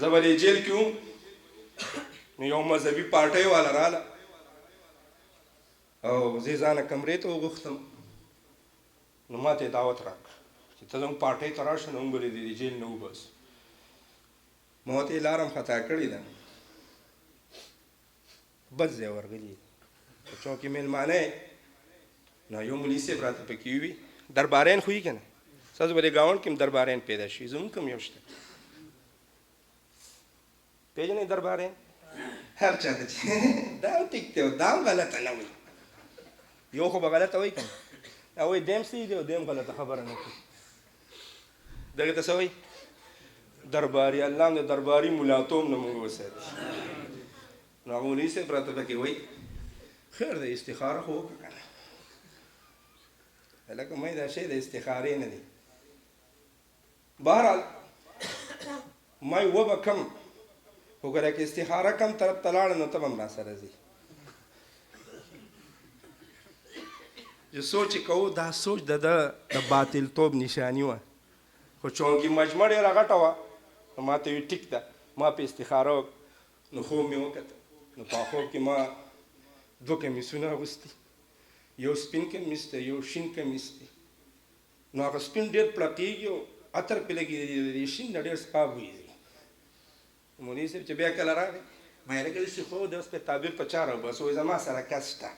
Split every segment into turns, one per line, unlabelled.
زه به دې جیل کې وم نو یو مذهبي پارټۍ والا راله او زه ځانه کمرې ته وغوښتم نو ما ته یې دعوت راکړ چې ته زموږ پارټۍ ته راشه نو موږ به دې د جیل نه وباسو. ما ورته یې لاره م خطا کړې ده، بد ځای ورغلي په چوکې مېلمانه یې نو یو مولي صاحب راته پکې وي درباریان خو یي که نه ستاسو به دې ګاونډ کې هم درباریان پیدا شي، زموږ هم یو شته پېژنئ درباریان هر چا ته چې دا هم ټیک دی او دا هم غلطه نه وایي، یو خو به غلطه وایي که نه دا وایي دیم صحیح دی او دیم غلطه خبره نه کوي. دغې ته څه وایي درباري، الله هم د درباري ملاتوم نه مونږ وساتي. نو هغه مولوي صاحب راته پکې وایي خیر دی استخاره خو وکړه که نه لکه مې دا شی د استخارې نه دی. بهرحال ما وبه کم خو ګوره که استخاره کم طرف ته لاړه نو ته به هم راسره ځې. چې سوچ یې کوو دا سوچ د ده د باطلتوب نشاني وه، خو چونکې مجمع ډېره غټه وه نو ما ته وي ټیک ده ما په استخاره وکړه. نو خوب مې وکتل نو په خوب کې ما 2 کمیسونه اغوستي، یو سپین کمیس دی یو شین کمیس دی. نو هغه سپین ډېر پړقېږي او عطر پرې لګېږي، د شین نه ډېر سپا بوی دی. مولوي صاحب چې بیا کله راغی ما یې لکه داسې خو د اوس په تعبیر په چا راباسو وایي زما سره کس شته.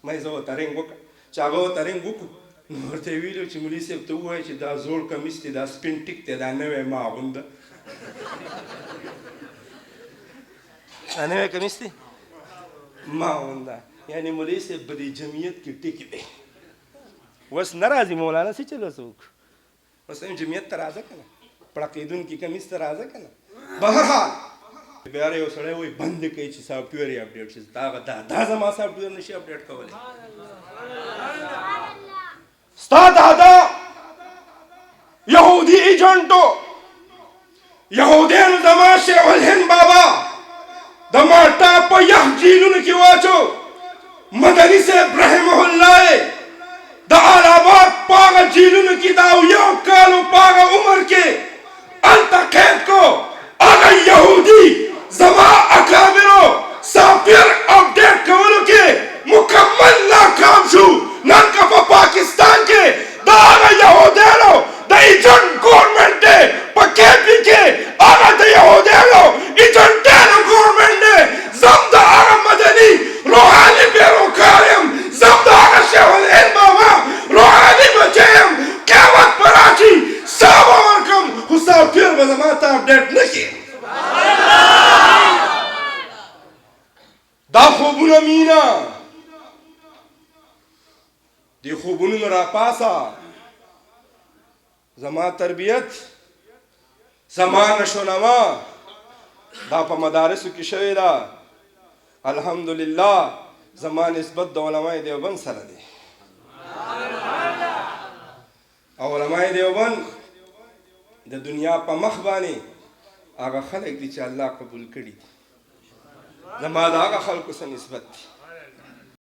ما یې زه ورته رنګ وکړه چې هغه ورته رنګ وکړو نو ورته یې ویلو چې مولوي صاحب ته ووایه چې دا زوړ کمیس دی دا سپین ټیک دی دا نوی ما اغونده. دا نوی کمیس دی ما اغونده، یعنې مولوي صاحب په دې جمعیت کې ټیک دی. اوس نه راځي مولانا څه چل اوس وکړو، اوس هم جمعیت ته راځه که نه پړقېدونکي کمیس ته راځه که نه. بهرحال بیا یو سړی وایي بند دې کوي چې سافټویئر یې اپډیټ شي. دا زما سافټویئر نشي اپډیټ کولی. ستا دادا یهودي ایجنټو یهودیانو زما شیخ الهند بابا د مالټا په یخ جیلونو کې واچو. مدني صاحب رحمه الله د آلاباد په هغه جیلونو کې دا 1 کال په هغه عمر کې هلته قید کو. هغه یهودي زما اکابرو سافټویئر اپډیټ کولو کې مکمل ناکام شو. نن که په پاکستان کې د هغه یهودیانو د ایجنټ ګورنمنټ دی په کیپي کې هغه د یهودیانو ایجنټانو ګورنمنټ دی. زم د هغه مدني روحاني پیروکار یم، زم د هغه شیخ الهند بابا روحاني بچی یم. قیامت به راشي سا به ورکړم خو سافټویئر به زما ته اپډیټ نه کړي. دا خوبونه مینا دی خوبونو نه راپاسه، زما تربیت زما نشونما دا په مدارسو کې شوې ده. الحمدلله زما نسبت د علماء دیوبند سره دی. او علماء دیوبند د دنیا په مخ باندې هغه خلک دي چې الله قبول کړي دي. زما د هغه خلکو سره نسبت دی.